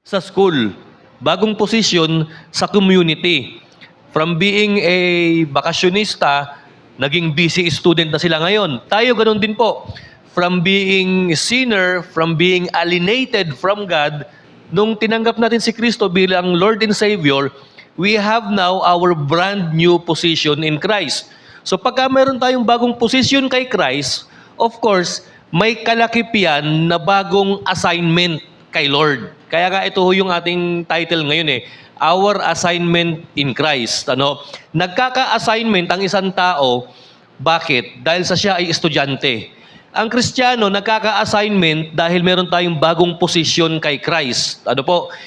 sa school, bagong posisyon sa community. From being a bakasyonista, naging busy student na sila ngayon. Tayo ganun din po. From being sinner, from being alienated from God, nung tinanggap natin si Kristo bilang Lord and Savior, we have now our brand new position in Christ. So pagka meron tayong bagong position kay Christ, of course, may kalakip yan na bagong assignment kay Lord. Kaya nga ito yung ating title ngayon Our Assignment in Christ. Nagkaka-assignment ang isang tao, bakit? Dahil sa siya ay estudyante. Ang Kristiyano, nagkaka-assignment dahil meron tayong bagong posisyon kay Christ.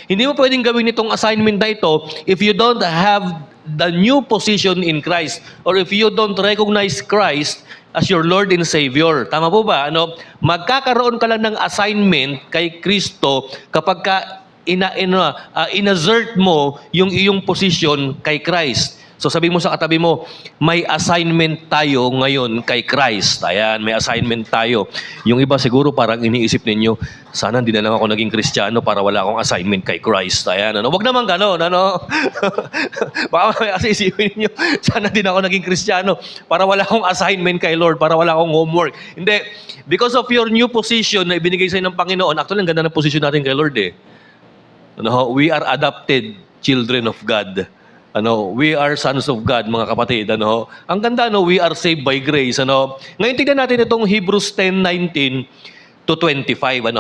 Hindi mo pwedeng gawin itong assignment na ito if you don't have the new position in Christ or if you don't recognize Christ as your Lord and Savior. Tama po ba? Magkakaroon ka lang ng assignment kay Kristo kapag inassert mo yung iyong posisyon kay Christ. So sabi mo sa katabi mo, may assignment tayo ngayon kay Christ. Ayan, may assignment tayo. Yung iba siguro parang iniisip ninyo, sana hindi na lang ako naging Kristiyano para wala akong assignment kay Christ. Ayan, wag naman gano'n, Baka may asisipin ninyo, sana din ako naging Kristiyano para wala akong assignment kay Lord, para wala akong homework. Hindi. Because of your new position na ibinigay sa'yo ng Panginoon, actually, ang ganda ng position natin kay Lord we are adopted children of God. We are sons of God, mga kapatid. Ang ganda, we are saved by grace. Ngayon, tignan natin itong Hebrews 10:19 to 25.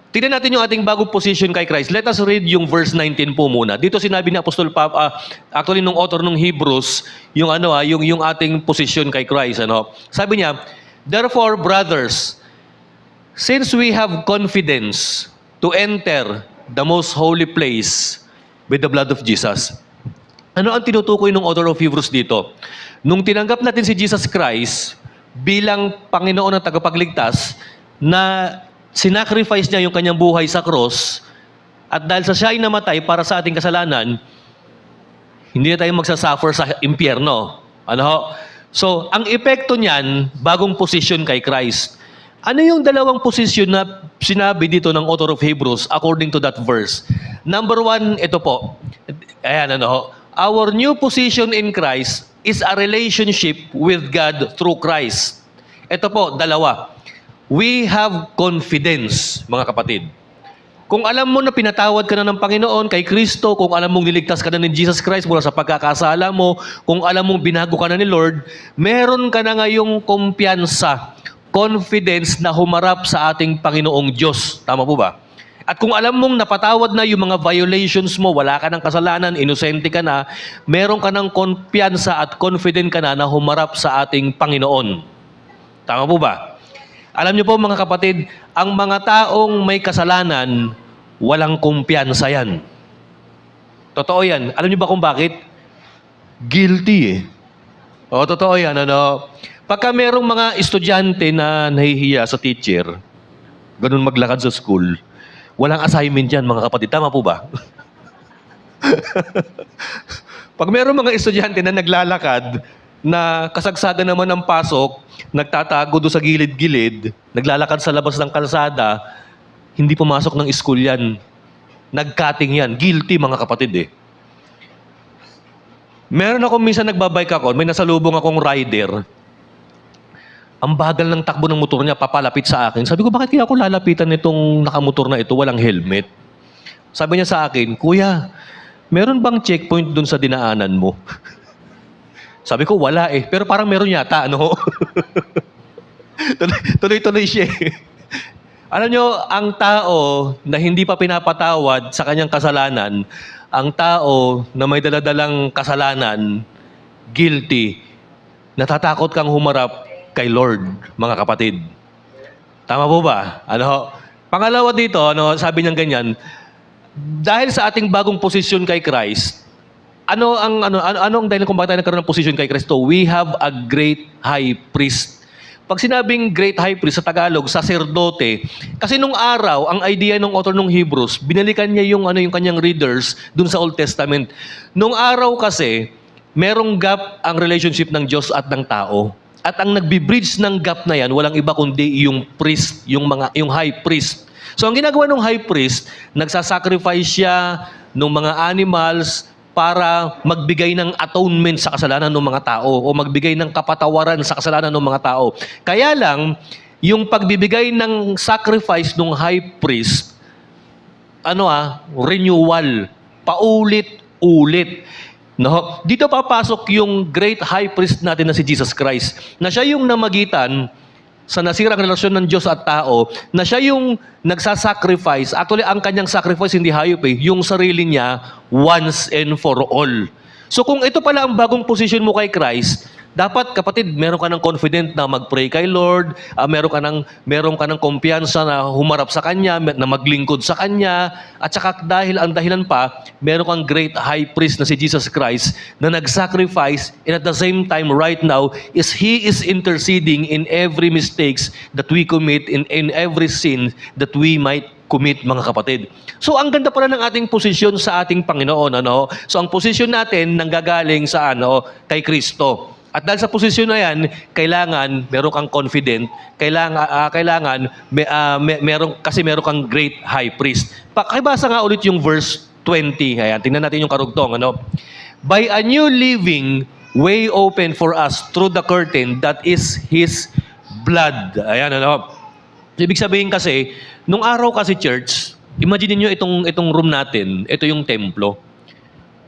Tignan natin yung ating bagong position kay Christ. Let us read yung verse 19 po muna. Dito sinabi ni Apostol Papa, actually nung author ng Hebrews, yung ating position kay Christ. Sabi niya, therefore, brothers, since we have confidence to enter the most holy place with the blood of Jesus. Ano ang tinutukoy ng author of Hebrews dito? Nung tinanggap natin si Jesus Christ bilang Panginoon at tagapagligtas, na sinacrifice niya yung kanyang buhay sa cross, at dahil sa siya ay namatay para sa ating kasalanan, hindi na tayo magsasuffer sa impyerno. So, ang epekto niyan, bagong posisyon kay Christ. Ano yung dalawang posisyon na sinabi dito ng author of Hebrews according to that verse? Number one, ito po. Ayan, our new position in Christ is a relationship with God through Christ. Ito po, dalawa. We have confidence, mga kapatid. Kung alam mo na pinatawad ka na ng Panginoon kay Kristo, kung alam mong niligtas ka na ni Jesus Christ mula sa pagkakasala mo, kung alam mong binago ka na ni Lord, meron ka na ngayong kumpiyansa, confidence na humarap sa ating Panginoong Diyos. Tama po ba? At kung alam mong napatawad na yung mga violations mo, wala ka ng kasalanan, inosente ka na, meron ka ng kumpiyansa at confident ka na humarap sa ating Panginoon. Tama po ba? Alam niyo po mga kapatid, ang mga taong may kasalanan, walang kumpiyansa yan. Totoo yan. Alam niyo ba kung bakit? Guilty totoo yan. Pagka merong mga estudyante na nahihiya sa teacher, ganun maglakad sa school, walang assignment yan, mga kapatid. Tama po ba? Pag merong mga estudyante na naglalakad, na kasagsagan naman ng pasok, nagtatago doon sa gilid-gilid, naglalakad sa labas ng kalsada, hindi pumasok ng school yan. Nag-cutting yan. Guilty, mga kapatid Meron ako minsan nagbabike ako, may nasalubong akong rider. Ang bagal ng takbo ng motor niya, papalapit sa akin. Sabi ko, bakit kaya ako lalapitan nitong nakamotor na ito, walang helmet? Sabi niya sa akin, Kuya, meron bang checkpoint dun sa dinaanan mo? Sabi ko, wala pero parang meron yata, Tuloy-tuloy siya Alam nyo, ang tao na hindi pa pinapatawad sa kanyang kasalanan, ang tao na may daladalang kasalanan, guilty, natatakot kang humarap kay Lord, mga kapatid. Tama po ba? Pangalawa dito, sabi niya ganyan, dahil sa ating bagong posisyon kay Christ, ano ang dahil kung bakit tayo nagkaroon ng posisyon kay Kristo? We have a great high priest. Pag sinabing great high priest sa Tagalog, saserdote, kasi nung araw, ang idea ng author ng Hebrews, binalikan niya yung kanyang readers dun sa Old Testament. Nung araw kasi, merong gap ang relationship ng Diyos at ng tao. At ang nagbi-bridge ng gap na yan, walang iba kundi yung priest, yung high priest. So ang ginagawa ng high priest, nagsasacrifice siya ng mga animals para magbigay ng atonement sa kasalanan ng mga tao o magbigay ng kapatawaran sa kasalanan ng mga tao. Kaya lang, yung pagbibigay ng sacrifice ng high priest, renewal, paulit-ulit. No? Dito papasok yung great high priest natin na si Jesus Christ, na siya yung namagitan sa nasirang relasyon ng Diyos at tao, na siya yung nagsasacrifice. Actually, ang kanyang sacrifice hindi hayop yung sarili niya once and for all. So kung ito pala ang bagong position mo kay Christ, dapat kapatid, meron ka ng confident na mag-pray kay Lord, meron ka ng kumpiyansa na humarap sa Kanya, na maglingkod sa Kanya, at saka dahil ang dahilan pa, meron kang great high priest na si Jesus Christ na nag-sacrifice, and at the same time right now, He is interceding in every mistakes that we commit, in every sin that we might commit, mga kapatid. So ang ganda pala ng ating posisyon sa ating Panginoon, So ang posisyon natin nanggagaling sa kay Kristo. At dahil sa posisyon na yan, kailangan meron kang confident, kailangan meron kang great high priest. Pakibasa nga ulit yung verse 20. Ayan, tingnan natin yung karugtong. By a new living way open for us through the curtain that is His blood. Ayan, Ibig sabihin kasi, nung araw kasi church, imagine niyo itong room natin, ito yung templo.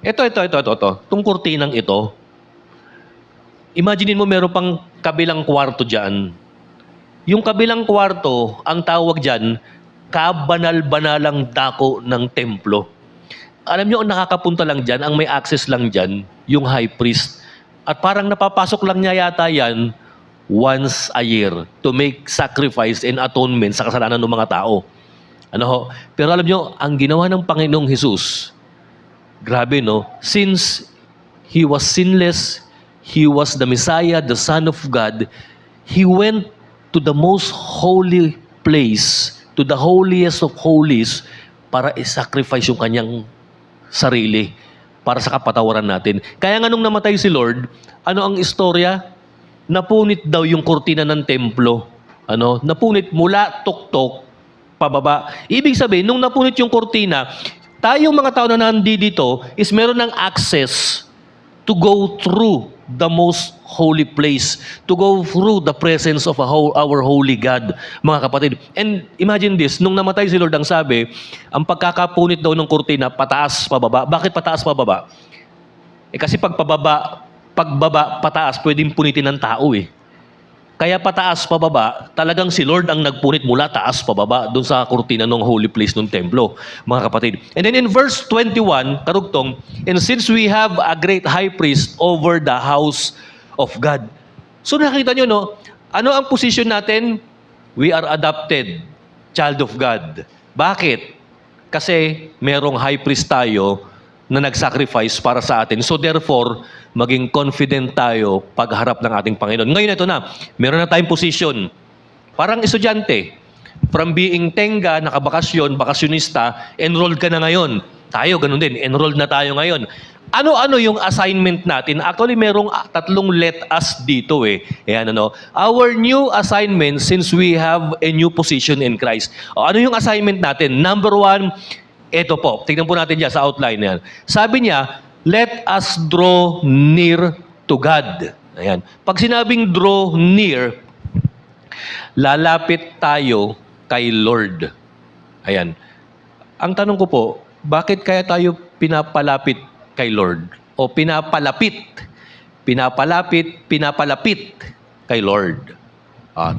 Ito. Itong kurtinang ito. Imagine mo meron pang kabilang kwarto dyan. Yung kabilang kwarto, ang tawag dyan, kabanal-banalang dako ng templo. Alam nyo, ang nakakapunta lang dyan, ang may access lang dyan, yung high priest. At parang napapasok lang niya yata yan once a year to make sacrifice and atonement sa kasalanan ng mga tao. Pero alam nyo, ang ginawa ng Panginoong Jesus, grabe since He was sinless, He was the Messiah, the Son of God. He went to the most holy place, to the holiest of holies, para i-sacrifice yung kanyang sarili para sa kapatawaran natin. Kaya nga nung namatay si Lord, ano ang istorya? Napunit daw yung kurtina ng templo. Napunit mula tuktok pababa. Ibig sabihin, nung napunit yung kurtina, tayong mga tao na nandito is meron ng access to go through the most holy place, to go through the presence of our holy God, mga kapatid. And imagine this, nung namatay si Lord, ang sabi, ang pagkakapunit daw ng kurtina, pataas, pababa. Bakit pataas, pababa? Kasi pagbaba, pataas, pwedeng punitin ng tao Kaya pataas, pababa, talagang si Lord ang nagpunit mula taas, pababa, doon sa kurtina ng holy place ng templo, mga kapatid. And then in verse 21, karugtong, and since we have a great high priest over the house of God. So nakita nyo, ano ang position natin? We are adopted, child of God. Bakit? Kasi merong high priest tayo na nag-sacrifice para sa atin. So therefore, maging confident tayo pagharap ng ating Panginoon. Ngayon ito na, meron na tayong position. Parang estudyante, from being tenga, nakabakasyon, bakasyonista, enrolled ka na ngayon. Tayo, ganun din, enrolled na tayo ngayon. Ano-ano yung assignment natin? Actually, merong tatlong let us dito Ayan, Our new assignment since we have a new position in Christ. Ano yung assignment natin? Number 1, ito po, tignan po natin dyan sa outline yan. Sabi niya, let us draw near to God. Ayan. Pag sinabing draw near, lalapit tayo kay Lord. Ayan. Ang tanong ko po, bakit kaya tayo pinapalapit kay Lord? O pinapalapit kay Lord.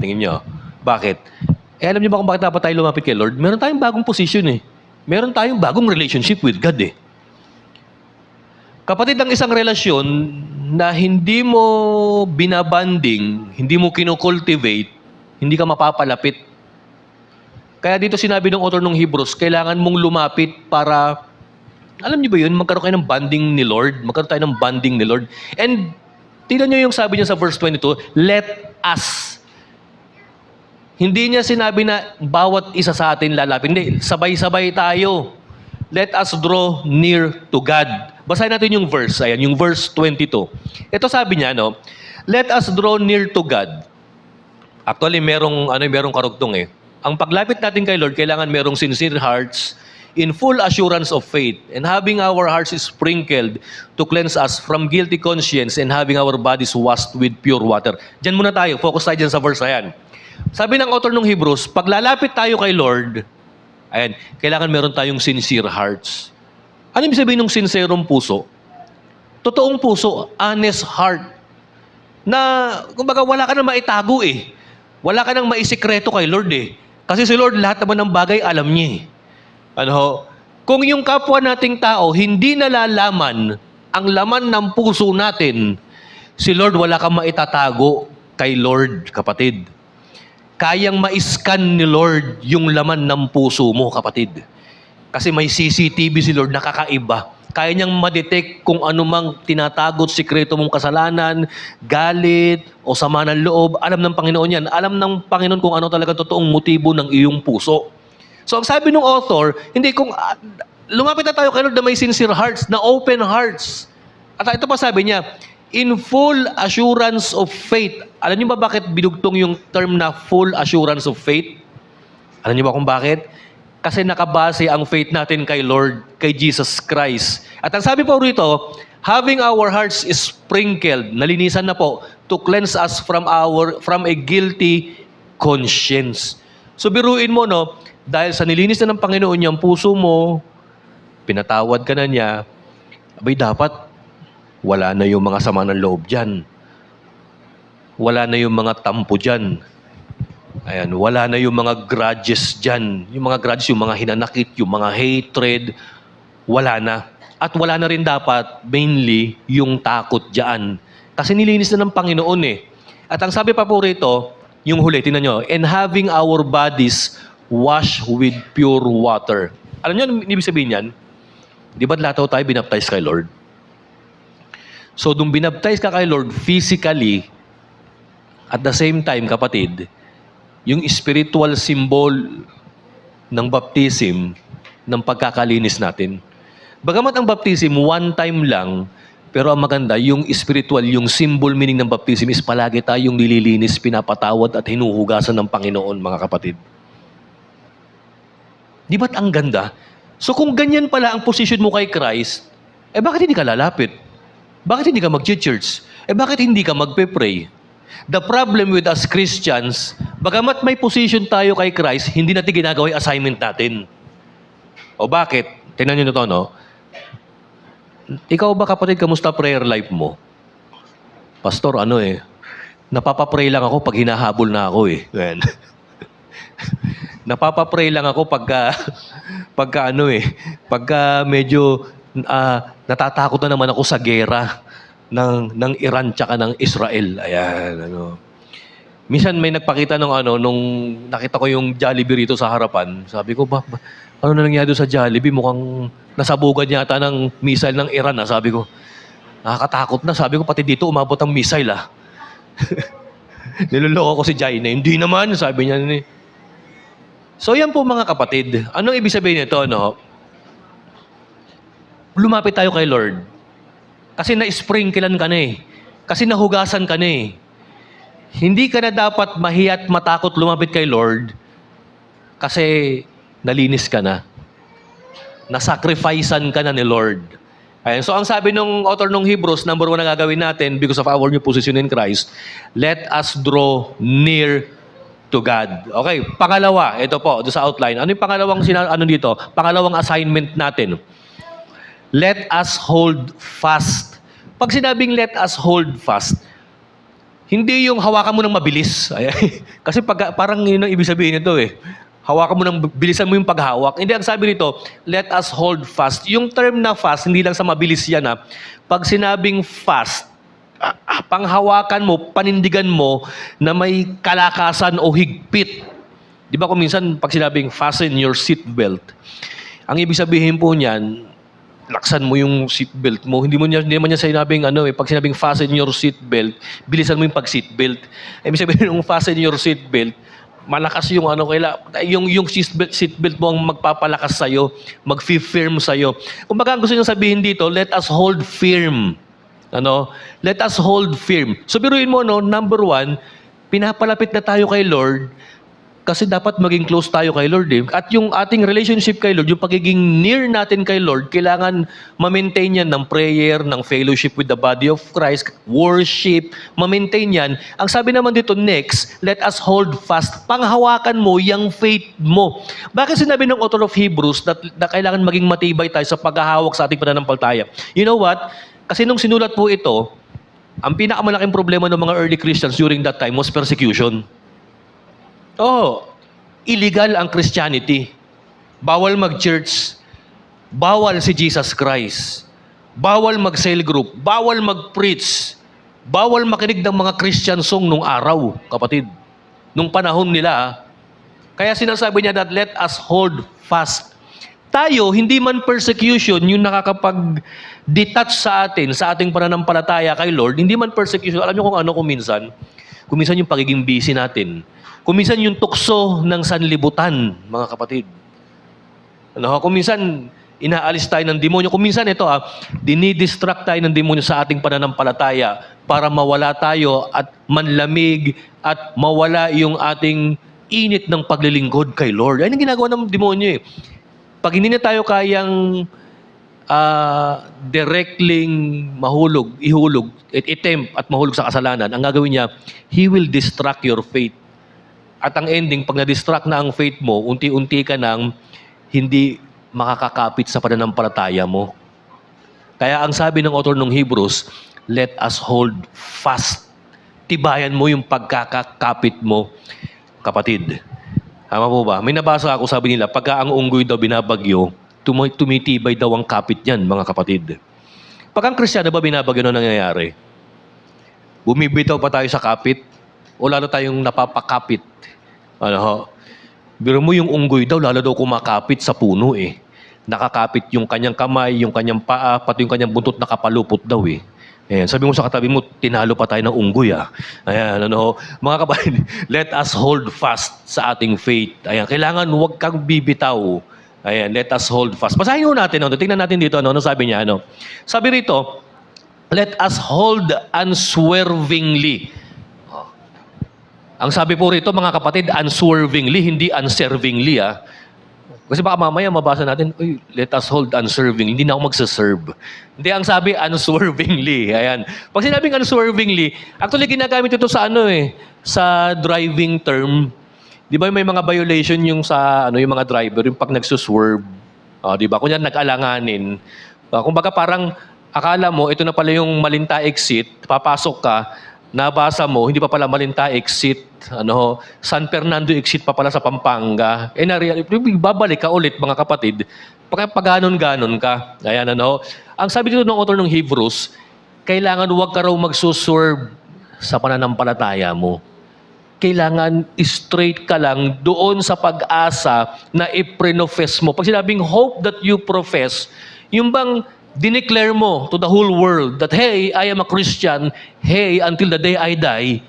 Tingin nyo. Bakit? Alam niyo ba kung bakit dapat tayo lumapit kay Lord? Meron tayong bagong position Meron tayong bagong relationship with God Kapatid, ang isang relasyon na hindi mo binabanding, hindi mo kinocultivate, hindi ka mapapalapit. Kaya dito sinabi ng author ng Hebrews, kailangan mong lumapit para, alam niyo ba yun, magkaroon kayo ng bonding ni Lord, magkaroon tayo ng bonding ni Lord. And tignan niyo yung sabi niya sa verse 22, let us. Hindi niya sinabi na bawat isa sa atin lalapit. Hindi, sabay-sabay tayo. Let us draw near to God. Basahin natin yung verse. Ayan, yung verse 22. Ito sabi niya, let us draw near to God. Actually, merong karugtong Ang paglapit natin kay Lord, kailangan merong sincere hearts, in full assurance of faith, and having our hearts sprinkled to cleanse us from guilty conscience and having our bodies washed with pure water. Diyan muna tayo. Focus tayo dyan sa verse na yan. Sabi ng author ng Hebrews, paglalapit tayo kay Lord, ayan, kailangan meron tayong sincere hearts. Ano ibig sabihin ng sincerong puso? Totoong puso, honest heart. Na, kumbaga, wala ka nang maitago eh. Wala ka nang maisikreto kay Lord eh. Kasi si Lord, lahat naman ng bagay, alam niya eh. Ano, kung yung kapwa nating tao hindi nalalaman ang laman ng puso natin, si Lord wala kang maitatago kay Lord, kapatid. Kayang ma-scan ni Lord yung laman ng puso mo, kapatid. Kasi may CCTV si Lord, nakakaiba. Kaya niyang ma-detect kung anumang tinatagot, sikreto mong kasalanan, galit, o sama ng loob. Alam ng Panginoon yan. Alam ng Panginoon kung ano talaga totoong motibo ng iyong puso. So, ang sabi ng author, hindi kung lumapit na tayo kay Lord na may sincere hearts, na open hearts. At ito pa sabi niya, in full assurance of faith. Alam niyo ba bakit binugtong yung term na full assurance of faith? Alam niyo ba kung bakit? Kasi nakabase ang faith natin kay Lord, kay Jesus Christ. At ang sabi po rito, having our hearts sprinkled, nalinisan na po, to cleanse us from a guilty conscience. So biruin mo, no, dahil sa nilinis na ng Panginoon yung puso mo, pinatawad ka na niya, abay dapat wala na yung mga sama ng loob dyan. Wala na yung mga tampo dyan. Ayan, wala na yung mga grudges dyan. Yung mga grudges, yung mga hinanakit, yung mga hatred, wala na. At wala na rin dapat, mainly, yung takot dyan. Kasi nilinis na ng Panginoon eh. At ang sabi pa po rito, yung huli, tingnan nyo, and having our bodies washed with pure water. Alam nyo, ano ibig sabihin yan? Di ba lahat tayo binaptize kay Lord? So, nung binaptize ka kay Lord physically, at the same time, kapatid, yung spiritual symbol ng baptism, ng pagkakalinis natin. Bagamat ang baptism, one time lang, pero ang maganda, yung spiritual, yung symbol meaning ng baptism is palagi tayong nililinis, pinapatawad at hinuhugasan ng Panginoon, mga kapatid. Di ba't ang ganda? So kung ganyan pala ang position mo kay Christ, bakit hindi ka lalapit? Bakit hindi ka mag-church? Bakit hindi ka magpe-pray? The problem with us Christians, bagamat may position tayo kay Christ, hindi natin ginagawa yung assignment natin. O bakit? Tingnan nyo na to, no? Ikaw ba, kapatid, kamusta prayer life mo? Pastor, napapapray lang ako pag hinahabol na ako eh. Napapapray lang ako pagka medyo natatakot na naman ako sa gera ng Iran tsaka ng Israel. Ayan, Minsan may nagpakita nung nakita ko yung Jollibee rito sa harapan. Sabi ko, ano na nangyari sa Jollibee? Mukhang nasabugan yata ng missile ng Iran. Sabi ko, nakakatakot na. Sabi ko, pati dito umabot ang missile. Niloloko ko si Jaina. Hindi naman, sabi niya. So yan po mga kapatid. Anong ibig sabihin nito, no? Lumapit tayo kay Lord. Kasi na-sprinklean ka na eh. Kasi nahugasan ka na eh. Hindi ka na dapat mahiya at matakot lumapit kay Lord kasi nalinis ka na. Nasacrificean ka na ni Lord. Ayan. So ang sabi ng author ng Hebrews, number 1 na gagawin natin because of our new position in Christ, let us draw near to God. Okay, pangalawa, ito po, doon sa outline. Ano yung pangalawang dito? Pangalawang assignment natin. Let us hold fast. Pag sinabing let us hold fast, hindi yung hawakan mo ng mabilis. Kasi parang yun ang ibig sabihin nito eh. Hawakan mo ng, bilisan mo yung paghawak. Hindi, ang sabi nito, let us hold fast. Yung term na fast, hindi lang sa mabilis yan ha. Pag sinabing fast, panghawakan mo, panindigan mo na may kalakasan o higpit. Di ba kung minsan pag sinabing fasten your seatbelt, ang ibig sabihin po niyan, laksan mo yung seatbelt mo. Hindi naman niya sinabing pag sinabing fasten your seatbelt, bilisan mo yung pag-seatbelt. Ibig sabihin yung fasten your seatbelt, malakas yung yung seatbelt mo ang magpapalakas sa'yo, mag-firm sa'yo. Kung baga gusto niyo sabihin dito, let us hold firm. Let us hold firm. So biruin mo, number 1, pinapalapit na tayo kay Lord, Kasi dapat maging close tayo kay Lord eh. At yung ating relationship kay Lord, yung pagiging near natin kay Lord, kailangan ma-maintain yan ng prayer, ng fellowship with the body of Christ, worship, ma-maintain yan. Ang sabi naman dito, next, let us hold fast. Panghawakan mo yung faith mo. Bakit sinabi ng author of Hebrews na kailangan maging matibay tayo sa paghahawak sa ating pananampalataya? You know what? Kasi nung sinulat po ito, ang pinakamalaking problema ng mga early Christians during that time was persecution. Oh, illegal ang Christianity. Bawal mag-church. Bawal si Jesus Christ. Bawal mag-cell group. Bawal mag-preach. Bawal makinig ng mga Christian song nung araw, kapatid. Nung panahon nila. Kaya sinasabi niya that let us hold fast. Tayo, hindi man persecution yung nakakapag-detach sa atin, sa ating pananampalataya kay Lord, hindi man persecution. Alam niyo kung ano kuminsan? Kuminsan yung pagiging busy natin. Kuminsan yung tukso ng sanlibutan, mga kapatid. Ano, kuminsan, inaalis tayo ng demonyo. Kuminsan ito, dinidistract tayo ng demonyo sa ating pananampalataya para mawala tayo at manlamig at mawala yung ating init ng paglilingkod kay Lord. Ayun ang ginagawa ng demonyo eh. Pag hindi na tayo kayang directly ihulog, itempt at mahulog sa kasalanan, ang gagawin niya, he will distract your faith. At ang ending, pag na-distract na ang faith mo, unti-unti ka nang hindi makakakapit sa pananampalataya mo. Kaya ang sabi ng author ng Hebrews, let us hold fast. Tibayan mo yung pagkakakapit mo, kapatid. Tama po ba? May nabasa ako, sabi nila, pagka ang unggoy daw binabagyo, tumitibay daw ang kapit niyan, mga kapatid. Pag ang Kristiyano ba binabagyo na nangyayari? Bumibitaw pa tayo sa kapit? O lalo tayong napapakapit? Ano ho? Biro mo yung unggoy daw, lalo daw kumakapit sa puno eh. Nakakapit yung kanyang kamay, yung kanyang paa, pati yung kanyang buntot nakapalupot daw eh. Ayan, sabi mo sa katabi mo, tinalo pa tayo ng unggoy ah. Ayan, ano ho? Mga kapatid, let us hold fast sa ating faith. Ayan, kailangan huwag kang bibitaw. Ayan, let us hold fast. Basahin ho natin, ano? Tingnan natin dito, ano sabi niya, ano? Sabi rito, let us hold unswervingly. Ang sabi po rito, mga kapatid, unswervingly, hindi unservingly, ah. Kasi baka mamaya mabasa natin, uy, let us hold unswervingly. Hindi na ako magsaserve. Hindi, ang sabi, unswervingly. Ayan. Pag sinabing unswervingly, actually ginagamit ito sa ano eh, sa driving term. Di ba may mga violation yung sa, ano, yung mga driver, yung pag nagsuswerve. Di ba? Kunya nag-alanganin. Kumbaga parang, akala mo, ito na pala yung Malinta exit, papasok ka, nabasa mo, hindi pa pala Malinta exit, ano, San Fernando exit pa pala sa Pampanga. Babalik ka ulit, mga kapatid, pag-ganon-ganon ka. Ayan, ano. Ang sabi dito ng author ng Hebrews, kailangan huwag ka raw magsuswerve sa pananampalataya mo. Kailangan straight ka lang doon sa pag-asa na i-profess mo. Pag sinabing hope that you profess, yung bang dineclare mo to the whole world that, hey, I am a Christian. Hey, until the day I die,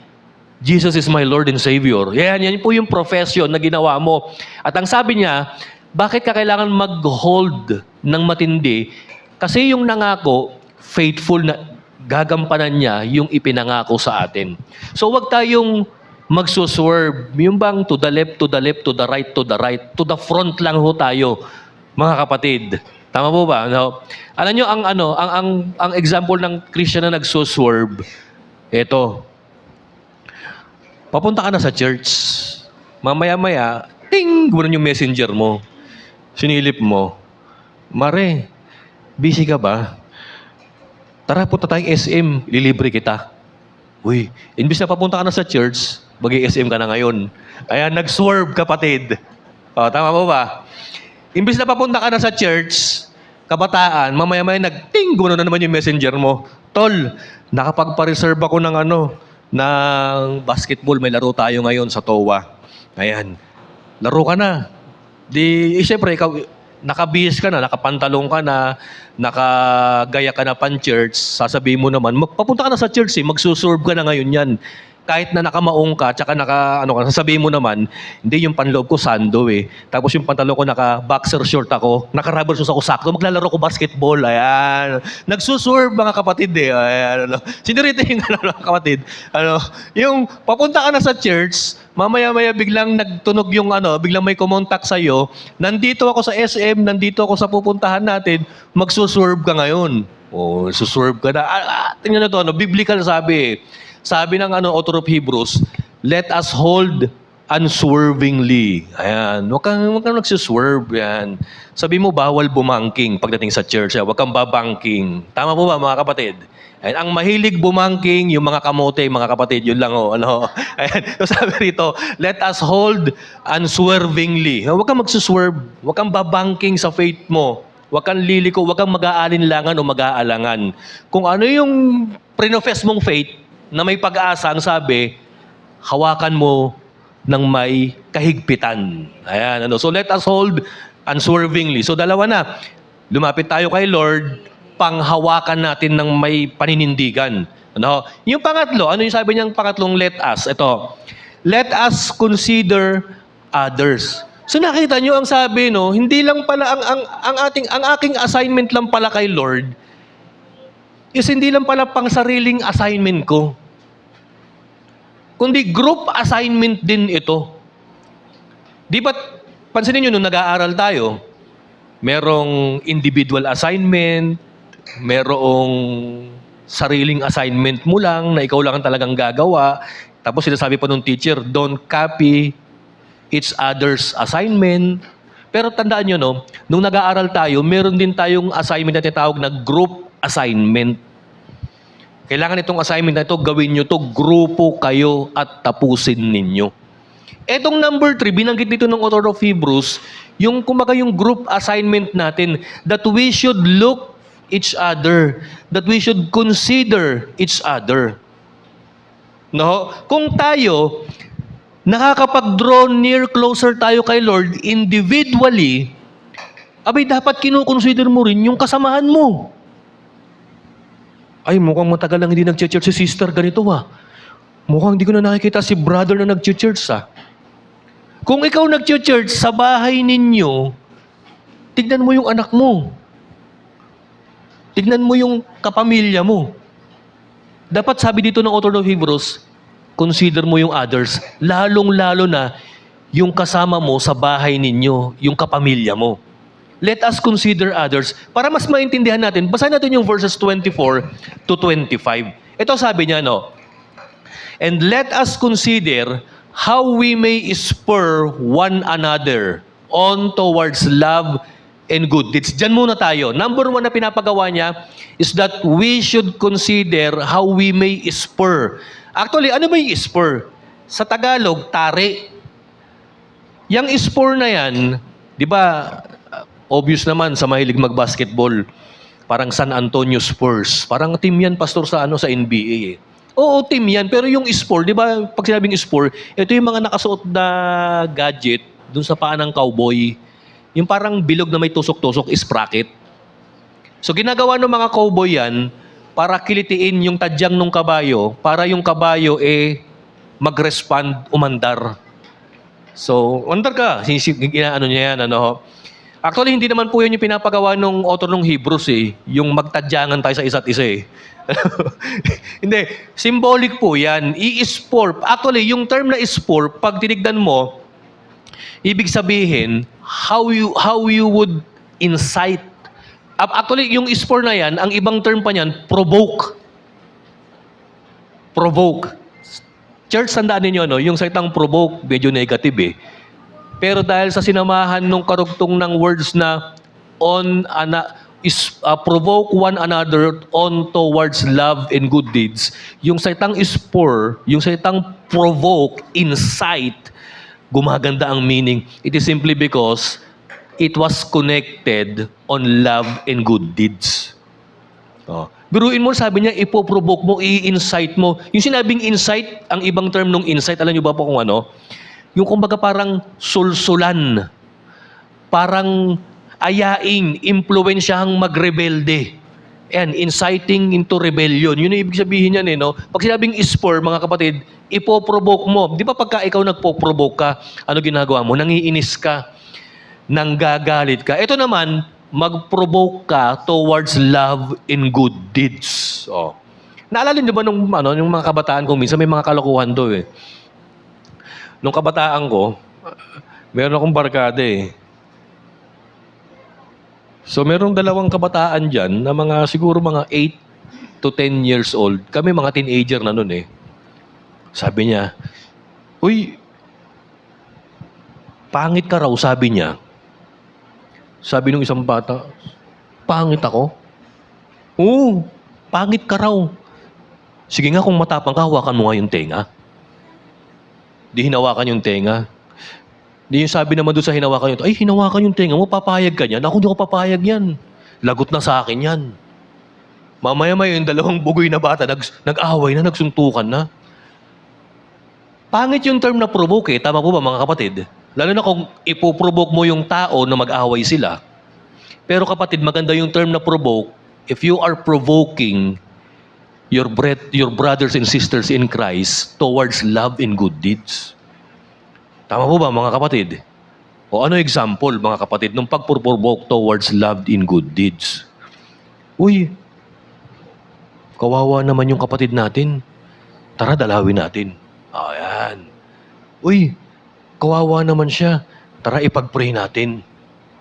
Jesus is my Lord and Savior. Yan po yung profession na ginawa mo. At ang sabi niya, bakit ka kailangan mag-hold ng matindi? Kasi yung nangako, faithful na gagampanan niya yung ipinangako sa atin. So wag tayong magsuswerve. Yung bang to the left, to the left, to the right, to the right. To the front lang ho tayo, mga kapatid. Tama po ba? No? Alam nyo, ang example ng Christian na nagsuswerve, ito, papunta ka na sa church, mamaya-maya, ting, gano'n yung messenger mo, sinilip mo, Mare, busy ka ba? Tara, punta tayong SM, lilibre kita. Uy, imbis na papunta ka na sa church, mag-SM ka na ngayon. Ayan, nag-swerve, kapatid. Tama po ba? Imbis na papunta ka na sa church, kabataan, mamaya-maya nag-ting, gano'n na naman yung messenger mo. Tol, nakapagpa-reserve ako ng ng basketball. May laro tayo ngayon sa TOWA. Ayan. Laro ka na. Siyempre, ikaw, nakabihis ka na, nakapantalong ka na, nakagaya ka na pan-church, sasabihin mo naman, papunta ka na sa church magsuserve ka na ngayon yan. Kahit na nakamaong ka, tsaka sasabihin mo naman, hindi yung panloob ko sando eh. Tapos yung pantalon ko naka-boxer short ako, naka-rubber shoes ako sakto, maglalaro ko basketball, ayan. Nagsuserve mga kapatid eh, ayan. Sinurito yung mga kapatid. Yung papunta ka na sa church, Mamaya-maya biglang nagtunog yung biglang may kumontak sa'yo, nandito ako sa SM, nandito ako sa pupuntahan natin, magsuswerve ka ngayon. O, suswerve ka na. Tingnan na to, biblical sabi eh. Sabi ng author of Hebrews, let us hold unswervingly. Ayan, huwag kang nagsuswerve. Yan. Sabi mo, bawal bumangking pagdating sa church. Huwag kang babangking. Tama po ba, mga kapatid? Ayan, ang mahilig bumangking, yung mga kamote, mga kapatid, yun lang Ayan, so sabi rito, let us hold unswervingly. Huwag kang magsuswerve. Huwag kang babangking sa faith mo. Huwag kang liliko, huwag kang mag-aalinlangan o mag-aalangan. Kung ano yung prinofess mong faith, na may pag-asa, ang sabi, hawakan mo ng may kahigpitan. Ayan, So let us hold unswervingly. So dalawa na. Lumapit tayo kay Lord, panghawakan natin ng may paninindigan. Yung pangatlo, ano yung sabi niyang pangatlong let us? Ito, let us consider others. So nakita niyo ang sabi, hindi lang pala ang aking assignment lang pala kay Lord is hindi lang pala pang sariling assignment ko. Kundi group assignment din ito. Di ba, pansinin nyo, nung nag-aaral tayo, merong individual assignment, merong sariling assignment mo lang, na ikaw lang ang talagang gagawa. Tapos sinasabi pa nung teacher, don't copy each other's assignment. Pero tandaan nyo, nung nag-aaral tayo, meron din tayong assignment na tinatawag na group assignment. Kailangan itong assignment na ito, gawin nyo to, grupo kayo at tapusin ninyo. Etong number 3, binanggit dito ng author of Hebrews, yung group assignment natin, that we should look each other, that we should consider each other. Kung tayo, nakakapag-draw near closer tayo kay Lord individually, dapat kinukonsider mo rin yung kasamahan mo. Ay, mukhang matagal lang hindi nag-church si sister ganito Mukhang hindi ko na nakikita si brother na nag-church Kung ikaw nag-church sa bahay ninyo, tignan mo yung anak mo. Tignan mo yung kapamilya mo. Dapat sabi dito ng author of Hebrews, consider mo yung others. Lalong-lalo na yung kasama mo sa bahay ninyo, yung kapamilya mo. Let us consider others. Para mas maintindihan natin, basahin natin yung verses 24 to 25. Ito sabi niya, and let us consider how we may spur one another on towards love and good deeds. Diyan muna tayo. Number 1 na pinapagawa niya is that we should consider how we may spur. Actually, ano ba yung spur? Sa Tagalog, tari. Yang spur na yan, di ba, obvious naman sa mahilig mag-basketball, parang San Antonio Spurs. Parang team yan, pastor, sa NBA Oo, team yan. Pero yung spur, di ba, pag sinabing spur, ito yung mga nakasuot na gadget dun sa paa ng cowboy. Yung parang bilog na may tusok-tusok, sprocket. So ginagawa ng mga cowboy yan para kilitiin yung tadyang ng kabayo, para yung kabayo mag-respond, umandar. So, umandar ka. Inaano niya yan, Actually, hindi naman po yun yung pinapagawa ng author ng Hebrews yung magtadyangan tayo sa isa't isa Hindi, symbolic po yan. I-spur. Actually, yung term na spur, pag tinignan mo, ibig sabihin, how you would incite. Actually, yung spur na yan, ang ibang term pa niyan, provoke. Provoke. Church, tandaan ninyo, yung salitang provoke, medyo negative Pero dahil sa sinamahan nung karugtong ng words na provoke one another on towards love and good deeds, yung salitang spur, yung salitang provoke, incite, gumaganda ang meaning. It is simply because it was connected on love and good deeds. Biruin mo, sabi niya, ipoprovoke mo, i-incite mo. Yung sinabing incite, ang ibang term ng incite, alam niyo ba po kung ano? Yung kumbaga parang sulsulan, parang ayaing, impluensyahang magrebelde. Ayan, inciting into rebellion. Yun ang ibig sabihin niyan Pag sinabing spur, mga kapatid, ipoprovoke mo. Di ba pagka ikaw nagpo-provoke ka, ano ginagawa mo? Nangiinis ka, nanggagalit ka. Ito naman, mag-provoke ka towards love and good deeds. Naalala niyo ba nung mga kabataan kung minsan may mga kalokohan doon Nung kabataan ko, meron akong barkada eh. So merong dalawang kabataan dyan na siguro mga 8 to 10 years old. Kami mga teenager na nun eh. Sabi niya, "Uy, pangit ka raw," sabi niya. Sabi nung isang bata, "Pangit ako?" "Oo, pangit ka raw." "Sige nga, kung matapang ka, hawakan mo nga yung tenga." Di hinawakan yung tenga. Di yung sabi naman doon sa hinawakan yun, "Ay, hinawakan yung tenga mo, papayag ka niyan?" "Ako, di ako papayag yan. Lagot na sa akin yan." Mamaya-maya yung dalawang bugoy na bata, nag-away na, nagsuntukan na. Pangit yung term na provoke eh. Tama po ba mga kapatid? Lalo na kung ipoprovoke mo yung tao na mag-away sila. Pero kapatid, maganda yung term na provoke if you are provoking your brothers and sisters in Christ towards love and good deeds. Tama po ba mga kapatid? O ano example mga kapatid nung pag-provoke towards love and good deeds? Uy, kawawa naman yung kapatid natin. Tara, dalawin natin. Ayan. Uy, kawawa naman siya. Tara, ipag-pray natin.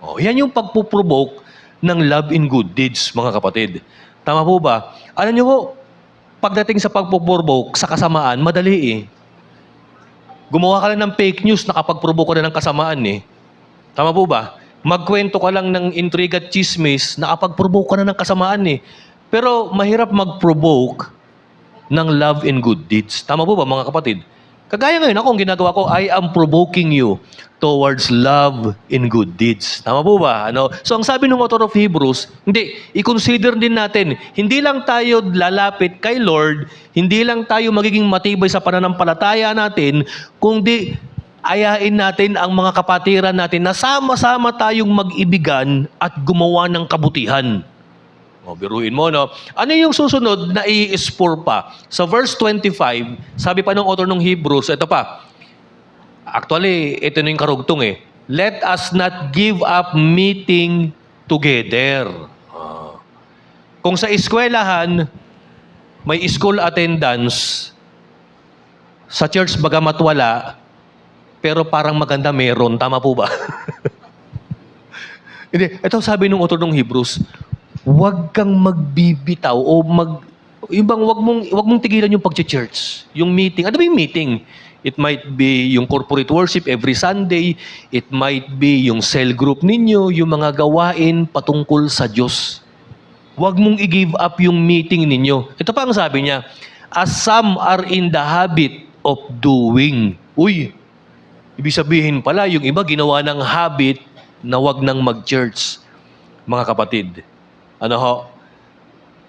O, yan yung pagpuprovoke ng love and good deeds, mga kapatid. Tama po ba? Alam niyo po, pagdating sa pagpuprovoke sa kasamaan, madali eh. Gumawa ka lang ng fake news, nakapag-provoke ka na ng kasamaan eh. Tama po ba? Magkwento ka lang ng intriga at chismis, nakapag-provoke ka na ng kasamaan eh. Pero mahirap mag-provoke ng love and good deeds. Tama po ba mga kapatid? Kagaya ngayon, ako ang ginagawa ko, I am provoking you towards love and good deeds. Tama po ba? Ano? So ang sabi ng author of Hebrews, hindi, i-consider din natin, hindi lang tayo lalapit kay Lord, hindi lang tayo magiging matibay sa pananampalataya natin, kundi ayain natin ang mga kapatiran natin na sama-sama tayong mag-ibigan at gumawa ng kabutihan. O, biruin mo, no? Ano yung susunod na i-spur pa? Sa verse 25, sabi pa ng author ng Hebrews, ito pa. Actually, ito na yung karugtong eh. Let us not give up meeting together. Kung sa eskwelahan, may school attendance, sa church bagamat wala, pero parang maganda meron. Tama po ba? Hindi. Ito sabi ng author ng Hebrews, huwag kang magbibitaw o yung bang wag mong tigilan yung pagche-church, yung meeting. Ano ba yung meeting? It might be yung corporate worship every Sunday, it might be yung cell group ninyo, yung mga gawain patungkol sa Diyos. Huwag mong i-give up yung meeting ninyo. Ito pa ang sabi niya, as some are in the habit of doing. Uy, ibig sabihin pala, yung iba ginawa ng habit na wag nang mag-church. Mga kapatid. Ano ho?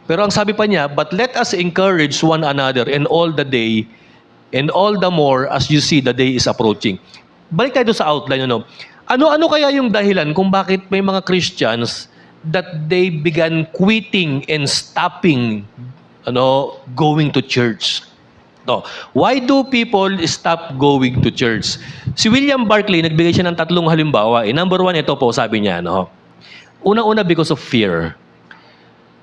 Pero ang sabi pa niya, but let us encourage one another and all the day, and all the more as you see the day is approaching. Balik tayo sa outline, ano? Ano kaya yung dahilan kung bakit may mga Christians that they began quitting and stopping going to church? No. Why do people stop going to church? Si William Barclay, nagbigay siya ng 3 halimbawa. Number 1, ito po, sabi niya, Una-una, because of fear.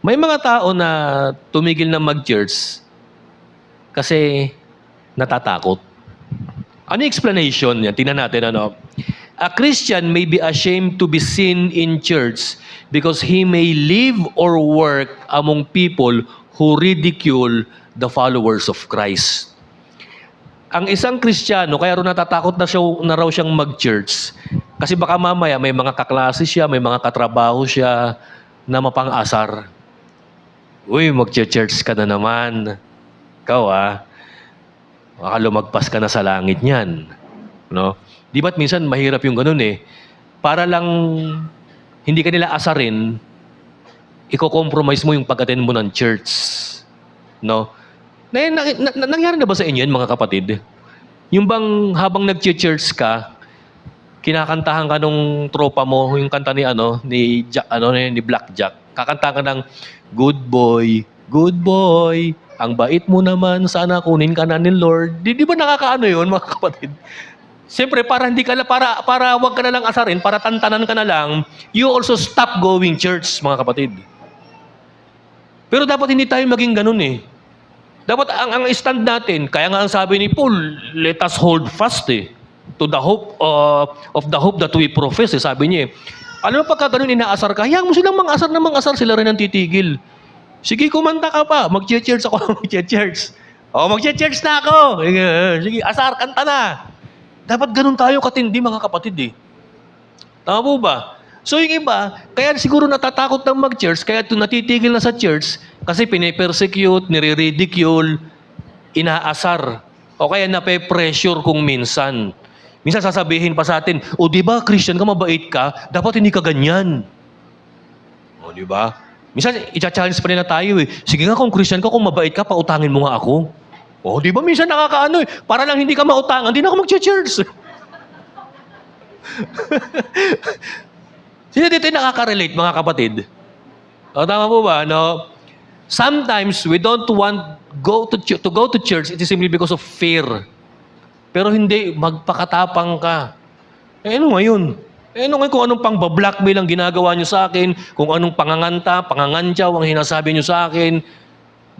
May mga tao na tumigil na mag-church kasi natatakot. Ano yung explanation niya? Tingnan natin, A Christian may be ashamed to be seen in church because he may live or work among people who ridicule the followers of Christ. Ang isang Kristiyano, kaya rin natatakot na raw siyang mag-church kasi baka mamaya may mga kaklase siya, may mga katrabaho siya na mapang-asar. Uy, mag-church ka na naman. Ikaw baka lumagpas ka na sa langit niyan. No? Di ba't minsan mahirap yung ganun eh. Para lang hindi ka nila asarin, i-compromise mo yung pag-attend mo ng church. No? Nangyari na ba sa inyo yan, mga kapatid? Yung bang habang nag-church ka, kinakantahan ka nung tropa mo, yung kanta ni Black Jack. Kakanta ka ng good boy, ang bait mo naman, sana kunin ka na ni Lord. Di ba nakakaano yun, mga kapatid? Siyempre, para wag ka na lang asarin, para tantanan ka na lang, you also stop going church, mga kapatid. Pero dapat hindi tayo maging ganun eh. Dapat ang stand natin, kaya nga ang sabi ni Paul, let us hold fast eh. to the hope of the hope that we profess. Sabi niya, alam mo pagka ganun inaasar ka, hayaan mo silang mang-asar, sila rin ang titigil. Sige, kumanta ka pa. Mag-church ako, mag-church. Mag-church na ako. Sige, asar, kanta na. Dapat ganun tayo katindi, mga kapatid eh. Tama po ba? So yung iba, kaya siguro natatakot ng mag-church, kaya natitigil na sa church, kasi pinipersecute, nire-ridicule, inaasar, o kaya nape-pressure kung minsan. Minsan sasabihin pa sa atin, o di ba Christian ka, mabait ka, dapat hindi ka ganyan. O di ba? Minsan, i-challenge pa nila tayo eh. Sige nga, kung Christian ka, kung mabait ka, pautangin mo nga ako. O, di ba? Minsan nakakaano eh. Para lang hindi ka mautangan, hindi na ako mag-church. Sino dito yung nakaka-relate, mga kapatid? O, tama po ba? No? Sometimes, we don't want to go to church, it is simply because of fear. Pero hindi, magpakatapang ka. Ano ngayon? Ano ngayon kung anong pang-blackmail ang ginagawa nyo sa akin, kung anong pangangantyaw ang hinasabi nyo sa akin.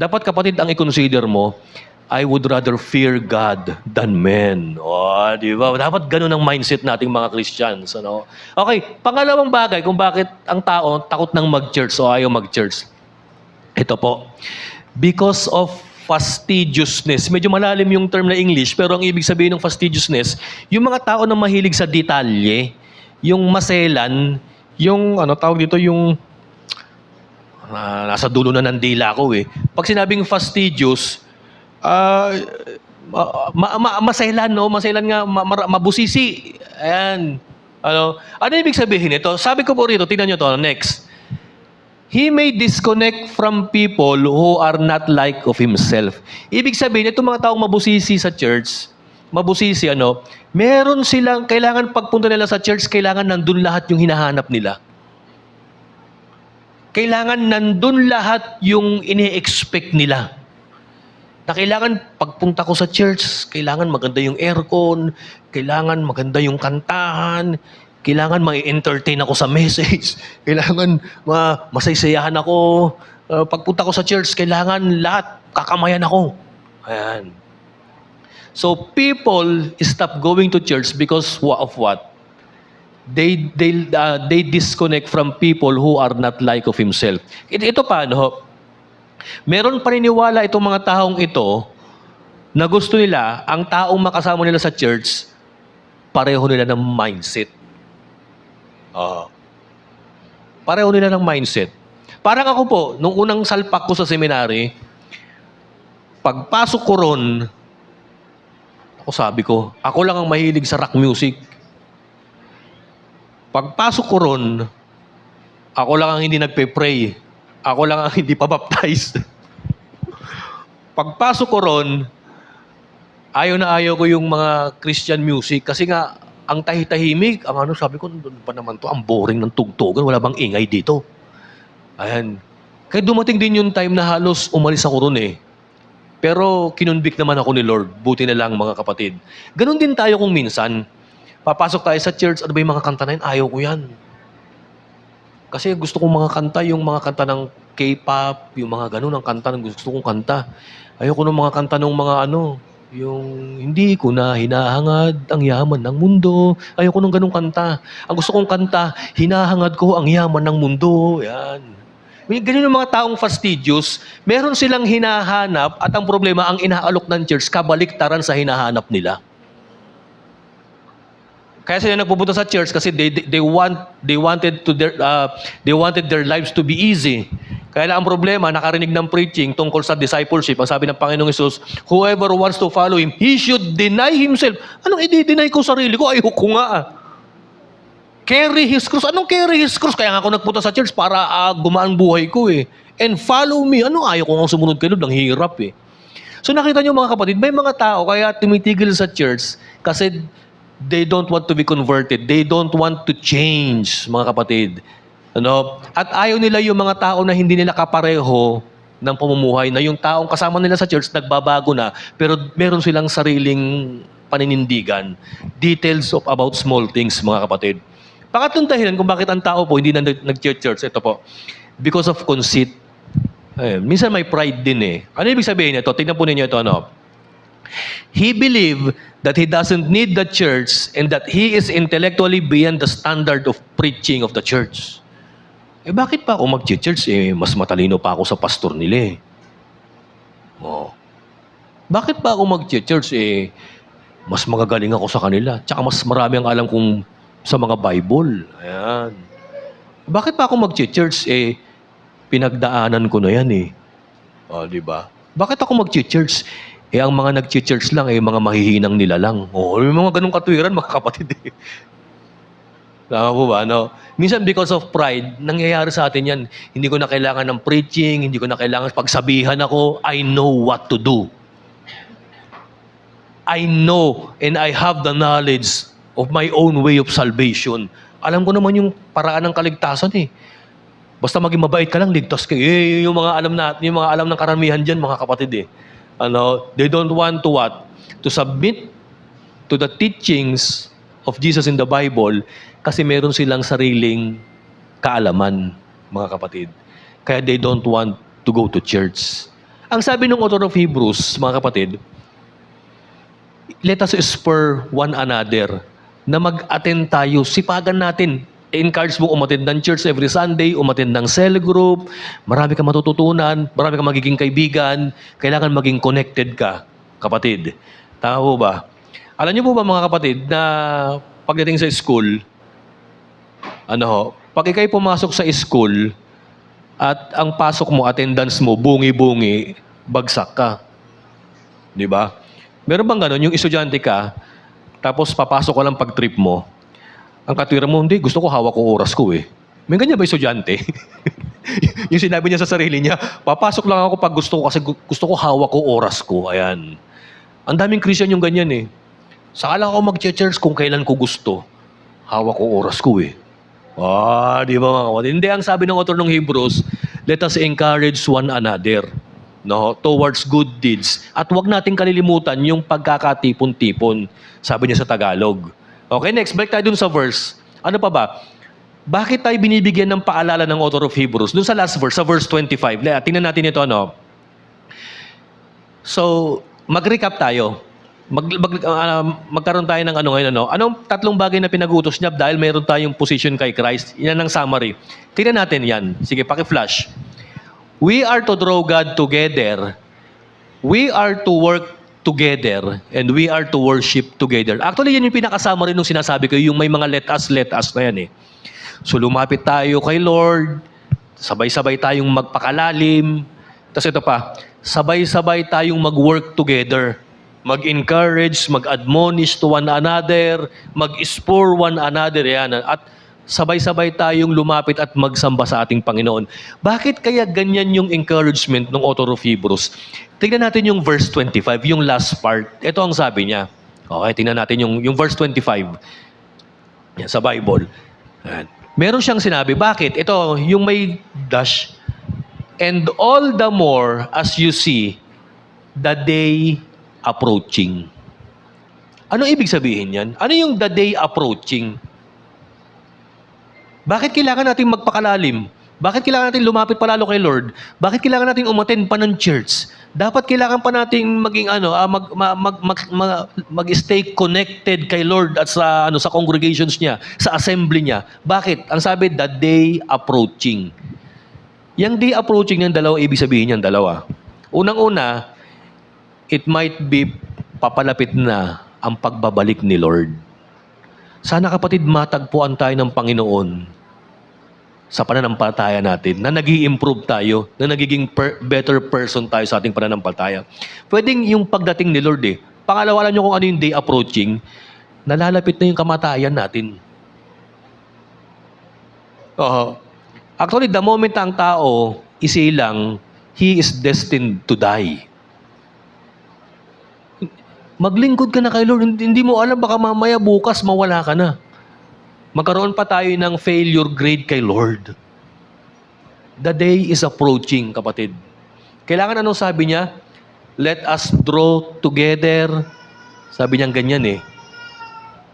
Dapat kapatid, ang i-consider mo, I would rather fear God than men. Di ba? Dapat ganun ang mindset nating mga Christians. Ano? Okay, pangalawang bagay kung bakit ang tao takot ng mag-church o ayaw mag-church. Ito po. Because of fastidiousness. Medyo malalim yung term na English, pero ang ibig sabihin ng fastidiousness, yung mga tao na mahilig sa detalye, yung maselan, yung, tawag dito, yung, nasa dulo na ng dila ko eh. Pag sinabing fastidious, maselan, no? Maselan nga, mabusisi. Ayan. Ano ibig sabihin ito? Sabi ko po rito, tingnan nyo to, next. He may disconnect from people who are not like of himself. Ibig sabihin, itong mga taong mabusisi sa church, meron silang, kailangan pagpunta nila sa church, kailangan nandun lahat yung hinahanap nila. Kailangan nandun lahat yung ini-expect nila. Na kailangan pagpunta ko sa church, kailangan maganda yung aircon, kailangan maganda yung kantahan, kailangan ma-entertain ako sa message, kailangan masaysayahan ako. Pagpunta ko sa church, kailangan lahat kakamayan ako. Ayan. So people stop going to church because of what? They disconnect from people who are not like of himself. Ito paano? Meron paniniwala itong mga taong ito na gusto nila, ang taong makasama nila sa church, pareho nila ng mindset. Pareho nila ng mindset. Parang ako po, nung unang salpak ko sa seminary, pagpasok ko ron, sabi ko, ako lang ang mahilig sa rock music. Pagpasok ko ron, ako lang ang hindi nagpe-pray. Ako lang ang hindi pa-baptize. Pagpasok ko ron, ayaw na ayaw ko yung mga Christian music kasi nga, ang tahitahimik, sabi ko, doon pa naman to, ang boring ng tugtugan, wala bang ingay dito? Ayan. Kaya dumating din yung time na halos umalis ako ron eh. Pero kinunbik naman ako ni Lord, buti na lang mga kapatid. Ganon din tayo kung minsan, papasok tayo sa church, ano ba yung mga kanta na yun? Ayaw ko yan. Kasi gusto kong mga kanta, yung mga kanta ng K-pop, yung mga ganon, ang kanta ng gusto kong kanta. Ayoko ng mga kanta ng mga yung hindi ko na hinahangad ang yaman ng mundo. Ayoko nung ganung kanta. Ang gusto kong kanta, hinahangad ko ang yaman ng mundo. Yan. Ganyan yung mga taong fastidious, meron silang hinahanap at ang problema, ang inaalok ng church, kabaliktaran sa hinahanap nila. Kaya sila nagpupunta sa church kasi they wanted their lives to be easy. Kaya lang ang problema, nakarinig ng preaching tungkol sa discipleship. Ang sabi ng Panginoong Hesus, whoever wants to follow Him, he should deny himself. Anong i-deny ko sarili ko? Ayoko nga. Carry His cross. Anong carry His cross? Kaya nga ako nagpunta sa church para gumaan buhay ko eh. And follow me. Ayaw ko nga sumunod kay Lord. Ang hirap eh. So nakita niyo mga kapatid, may mga tao kaya tumitigil sa church kasi they don't want to be converted. They don't want to change, mga kapatid. At ayaw nila yung mga tao na hindi nila kapareho ng pamumuhay, na yung taong kasama nila sa church nagbabago na, pero meron silang sariling paninindigan. Details about small things, mga kapatid. Pangatlong dahilan kung bakit ang tao po hindi na nag-church, ito po, because of conceit. Minsan may pride din eh. Ano ibig sabihin nito? Tingnan po ninyo ito, He believed that he doesn't need the church and that he is intellectually beyond the standard of preaching of the church. Bakit pa ako mag-church? Mas matalino pa ako sa pastor nila eh. Oh. Bakit pa ako mag-church? Mas magagaling ako sa kanila. Tsaka mas marami ang alam kong sa mga Bible. Ayan. Bakit pa ako mag-church? Pinagdaanan ko na yan eh. Di ba? Bakit ako mag-church? Ang mga nag-church lang, mga mahihinang nila lang. May mga ganong katwiran, mga kapatid eh. Tama po ba? No? Minsan because of pride, nangyayari sa atin yan. Hindi ko na kailangan ng preaching, hindi ko na kailangan pagsabihan ako, I know what to do. I know and I have the knowledge of my own way of salvation. Alam ko naman yung paraan ng kaligtasan eh. Basta maging mabait ka lang, ligtas ka. Yung mga alam natin, yung mga alam ng karamihan diyan, mga kapatid eh. They don't want to what? To submit to the teachings of Jesus in the Bible kasi meron silang sariling kaalaman, mga kapatid. Kaya they don't want to go to church. Ang sabi ng author of Hebrews, mga kapatid, let us spur one another na mag-attend tayo. Sipagan natin. I-encourage mo umattend ng church every Sunday, umattend ng cell group. Marami kang matututunan, marami kang magiging kaibigan. Kailangan maging connected ka, kapatid. Tama po ba? Alam niyo po ba mga kapatid na pagdating sa school, pag ikay pumasok sa school at ang pasok mo, attendance mo, bungi-bungi, bagsak ka. Di ba? Meron bang gano'n? Yung estudyante ka, tapos papasok ka lang pag trip mo, ang katwiran mo, hindi, gusto ko hawak ko oras ko eh. May ganyan ba estudyante? Yung sinabi niya sa sarili niya, papasok lang ako pag gusto ko kasi gusto ko hawak ko oras ko. Ayan. Ang daming Christian yung ganyan eh. Saka lang ako mag-church kung kailan ko gusto. Hawak ko oras ko eh. Di ba mga kapatid? Hindi, ang sabi ng author ng Hebrews, let us encourage one another towards good deeds. At huwag nating kalilimutan yung pagkakatipon-tipon, sabi niya sa Tagalog. Okay, next, balik tayo dun sa verse. Ano pa ba? Bakit tayo binibigyan ng paalala ng author of Hebrews? Dun sa last verse, sa verse 25. Tingnan natin ito, So, mag-recap tayo. Magkaroon tayo ng ngayon, Anong tatlong bagay na pinag-utos niya dahil mayroon tayong position kay Christ? Yan ang summary. Tingnan natin yan. Sige, paki-flash. We are to draw God together. We are to work together. And we are to worship together. Actually, yan yung pinaka-summary nung sinasabi ko, yung may mga let us na yan eh. So, lumapit tayo kay Lord. Sabay-sabay tayong magpakalalim. Tapos ito pa, sabay-sabay tayong mag-work together. Mag-encourage, mag-admonish to one another, mag-spur one another. Yan. At sabay-sabay tayong lumapit at magsamba sa ating Panginoon. Bakit kaya ganyan yung encouragement ng author of Hebrews? Tingnan natin yung verse 25, yung last part. Ito ang sabi niya. Okay, tingnan natin yung verse 25. Yan, sa Bible. Yan. Meron siyang sinabi. Bakit? Ito, yung may dash. And all the more as you see the day approaching. Ano ibig sabihin yan? Ano yung the day approaching? Bakit kailangan natin magpakalalim? Bakit kailangan natin lumapit palalo kay Lord? Bakit kailangan natin umattend pa ng church? Dapat kailangan pa natin maging mag-stay connected kay Lord at sa congregations niya, sa assembly niya. Bakit? Ang sabi, the day approaching. Yang day approaching ng dalawa, ibig sabihin niyan dalawa. Unang-una, it might be papalapit na ang pagbabalik ni Lord. Sana kapatid, matagpuan tayo ng Panginoon sa pananampalataya natin, na nag-i-improve tayo, na nagiging better person tayo sa ating pananampalataya. Pwedeng yung pagdating ni Lord eh. Pangalawa, alam nyo kung ano yung day approaching, nalalapit na yung kamatayan natin. Actually, the moment ang tao isilang, he is destined to die. Maglingkod ka na kay Lord, hindi mo alam, baka mamaya bukas mawala ka na. Magkaroon pa tayo ng failure grade kay Lord. The day is approaching, kapatid. Kailangan anong sabi niya? Let us draw together. Sabi niya ganyan eh.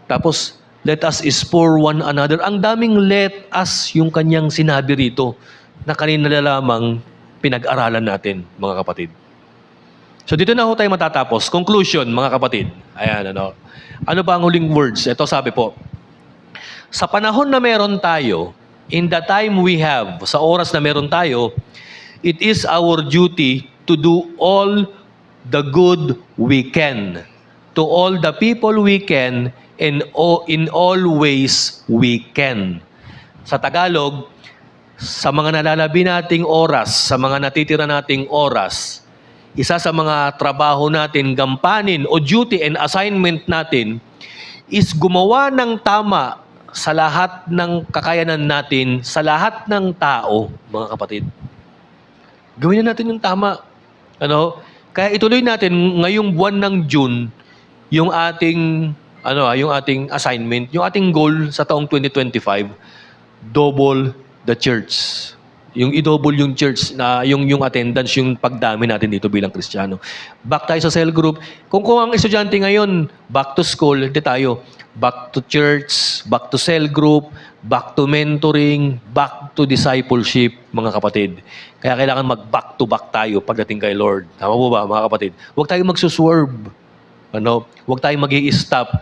Tapos, let us spur one another. Ang daming let us yung kanyang sinabi rito na kanina lamang pinag-aralan natin, mga kapatid. So dito na ho tayo matatapos. Conclusion, mga kapatid. Ayan, ano. Ano ba ang huling words? Ito sabi po, sa panahon na meron tayo, in the time we have, sa oras na meron tayo, it is our duty to do all the good we can, to all the people we can, and in all ways we can. Sa Tagalog, sa mga nalalabi nating oras, sa mga natitira nating oras, isa sa mga trabaho natin, gampanin o duty and assignment natin is gumawa ng tama sa lahat ng kakayanan natin, sa lahat ng tao, mga kapatid. Gawin na natin yung tama. Ano? Kaya ituloy natin ngayong buwan ng June yung ating assignment, yung ating goal sa taong 2025, double the church. Yung i-double yung church na yung attendance, yung pagdami natin dito bilang Kristiyano. Back tayo sa cell group. Kung ang estudyante ngayon, back to school, hindi tayo. Back to church, back to cell group, back to mentoring, back to discipleship, mga kapatid. Kaya kailangan mag-back to back tayo pagdating kay Lord. Tama po ba, mga kapatid? Huwag tayong magsuswerve. Huwag tayong mag-i-stop.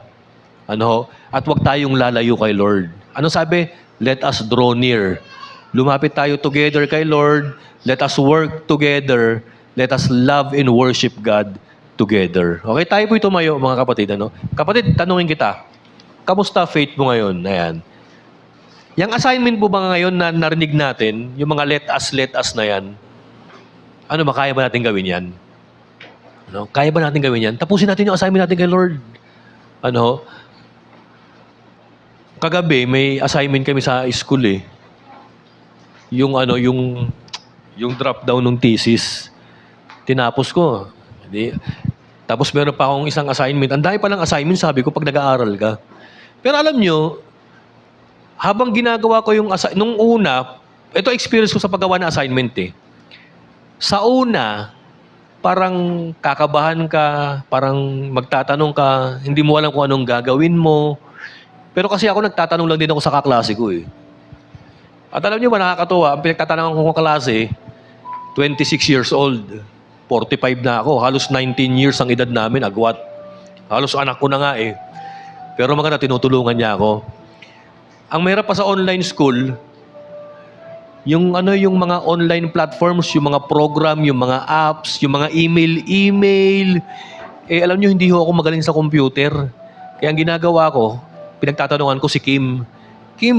At huwag tayong lalayo kay Lord. Ano sabi? Let us draw near. Lumapit tayo together kay Lord. Let us work together. Let us love and worship God together. Okay, tayo po tumayo, mga kapatid. Kapatid, tanungin kita. Kamusta faith mo ngayon? Ayan. Yung assignment po ba ngayon na narinig natin, yung mga let us na yan, kaya ba natin gawin yan? Kaya ba natin gawin yan? Tapusin natin yung assignment natin kay Lord. Kagabi, may assignment kami sa school eh. Yung drop down ng thesis, tinapos ko. Tapos meron pa akong isang assignment. Ang dami palang assignment, sabi ko, pag nag-aaral ka. Pero alam nyo, habang ginagawa ko yung nung una, ito experience ko sa paggawa ng assignment eh. Sa una, parang kakabahan ka, parang magtatanong ka, hindi mo alam kung anong gagawin mo. Pero kasi ako nagtatanong lang din ako sa kaklase ko eh. At alam niyo ba, nakakatuwa, ang pinagtatanungan ko ng klase, 26 years old, 45 na ako, halos 19 years ang edad namin, agwat. Halos anak ko na nga eh. Pero maganda, tinutulungan niya ako. Ang mahirap pa sa online school, yung mga online platforms, yung mga program, yung mga apps, yung mga email, alam niyo, hindi ho ako magaling sa computer. Kaya ang ginagawa ko, pinagtatanungan ko si Kim,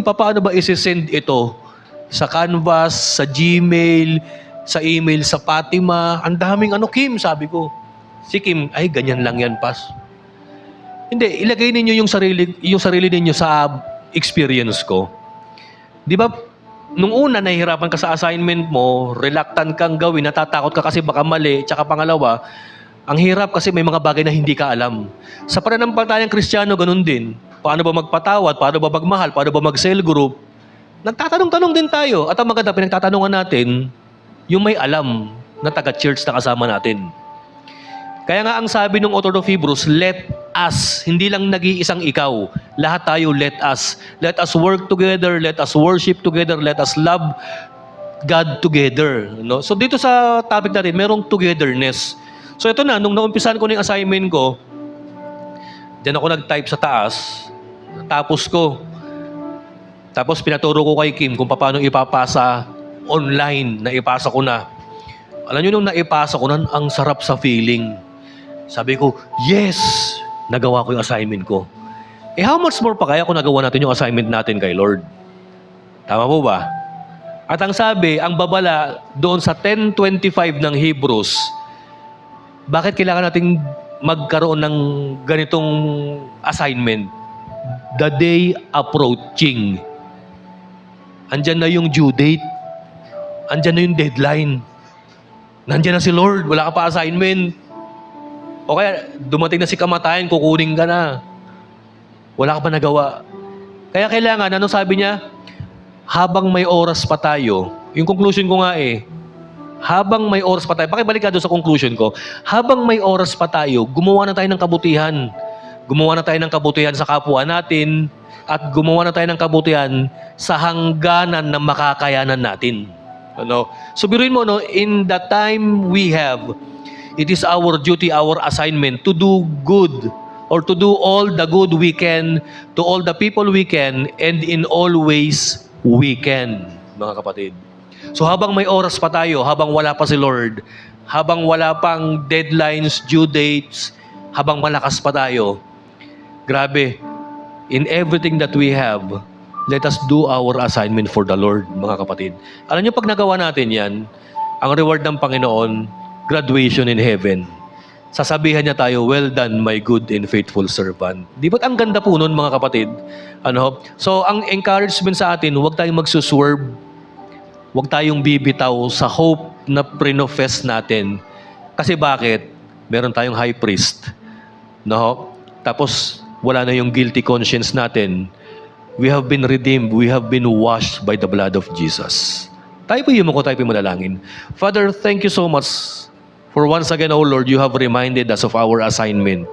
paano ba isi-send ito? Sa Canvas, sa Gmail, sa email, sa Fatima. Ang daming Kim, sabi ko. Si Kim, ay ganyan lang yan, Pas. Hindi, ilagay ninyo yung sarili ninyo sa experience ko. Di ba, nung una, nahihirapan ka sa assignment mo, reluctant kang gawin, natatakot ka kasi baka mali, tsaka pangalawa, ang hirap kasi may mga bagay na hindi ka alam. Sa pananampalatayang Kristiyano, ganun din. Paano ba magpatawad? Paano ba magmahal? Paano ba mag-cell group? Nagtatanong-tanong din tayo. At ang maganda, pinagtatanungan natin, yung may alam na taga-church na kasama natin. Kaya nga ang sabi ng author of Hebrews, let us, hindi lang nag-iisang ikaw. Lahat tayo, let us. Let us work together, let us worship together, let us love God together. So dito sa topic natin, merong togetherness. So ito na, nung naumpisan ko ng assignment ko, diyan ako nag-type sa taas, tapos ko. Tapos pinaturo ko kay Kim kung paano ipapasa online, na ipasa ko na. Alam niyo nung naipasa ko na, ang sarap sa feeling. Sabi ko, yes! Nagawa ko yung assignment ko. How much more pa kaya kung nagawa natin yung assignment natin kay Lord? Tama po ba? At ang sabi, ang babala doon sa 10:25 ng Hebrews, bakit kailangan nating magkaroon ng ganitong assignment? The day approaching. Andyan na yung due date. Andyan na yung deadline. Nandyan na si Lord. Wala ka pa assignment. O kaya, dumating na si kamatayan, kukunin ka na. Wala ka pa nagawa. Kaya kailangan, ano sabi niya? Habang may oras pa tayo, yung conclusion ko nga habang may oras pa tayo, pakibalik ka doon sa conclusion ko, habang may oras pa tayo, gumawa na tayo ng kabutihan. Gumawa na tayo ng kabutihan sa kapwa natin, at gumawa na tayo ng kabutihan sa hangganan ng makakayanan natin. So biruin mo, in the time we have, It is our duty, our assignment to do good or to do all the good we can to all the people we can and in all ways we can, mga kapatid. So habang may oras pa tayo, habang wala pa si Lord, habang wala pang deadlines, due dates, habang malakas pa tayo, grabe, in everything that we have, let us do our assignment for the Lord, mga kapatid. Alam niyo, pag nagawa natin yan, ang reward ng Panginoon, graduation in heaven. Sasabihan niya tayo, well done, my good and faithful servant. Di ba't ang ganda po nun, mga kapatid? So, ang encouragement sa atin, huwag tayong magsuswerve, huwag tayong bibitaw sa hope na pre-profess natin. Kasi bakit? Meron tayong high priest. Tapos, wala na yung guilty conscience natin. We have been redeemed. We have been washed by the blood of Jesus. Tayo po tayo po manalangin. Father, thank you so much for once again, O Lord, you have reminded us of our assignment.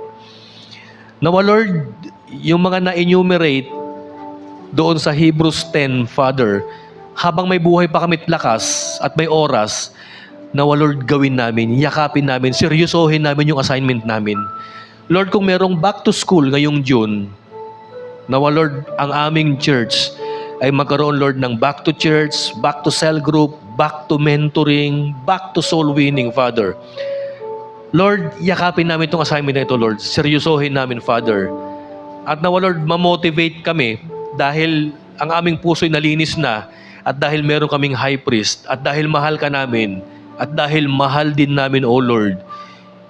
Now, Lord, yung mga na-enumerate doon sa Hebrews 10, Father, habang may buhay pa kami't lakas at may oras, nawa Lord, gawin namin, yakapin namin, seryosohin namin yung assignment namin. Lord, kung merong back to school ngayong June, nawa Lord, ang aming church ay magkaroon, Lord, ng back to church, back to cell group, back to mentoring, back to soul winning, Father. Lord, yakapin namin itong assignment na ito, Lord. Seryosohin namin, Father. At nawa Lord, mamotivate kami dahil ang aming puso'y nalinis na at dahil meron kaming high priest at dahil mahal ka namin at dahil mahal din namin, O Lord,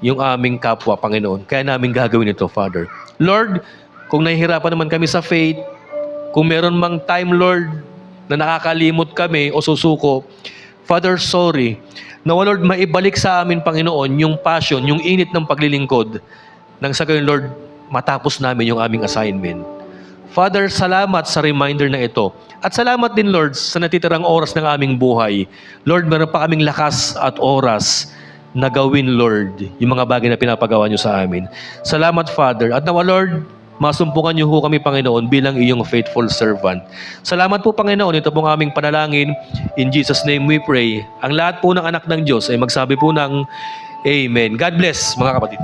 yung aming kapwa, Panginoon. Kaya namin gagawin ito, Father. Lord, kung nahihirapan naman kami sa faith, kung meron mang time, Lord, na nakakalimot kami o susuko, Father, sorry. Nawa Lord, maibalik sa amin, Panginoon, yung passion, yung init ng paglilingkod, nang sa gayon, Lord, matapos namin yung aming assignment. Father, salamat sa reminder na ito. At salamat din, Lord, sa natitirang oras ng aming buhay. Lord, meron pa kaming lakas at oras na gawin, Lord, yung mga bagay na pinapagawa niyo sa amin. Salamat, Father. At nawa, Lord, masumpungan niyo ho kami, Panginoon, bilang iyong faithful servant. Salamat po, Panginoon. Ito pong aming panalangin. In Jesus' name we pray. Ang lahat po ng anak ng Diyos ay magsabi po ng Amen. God bless, mga kapatid.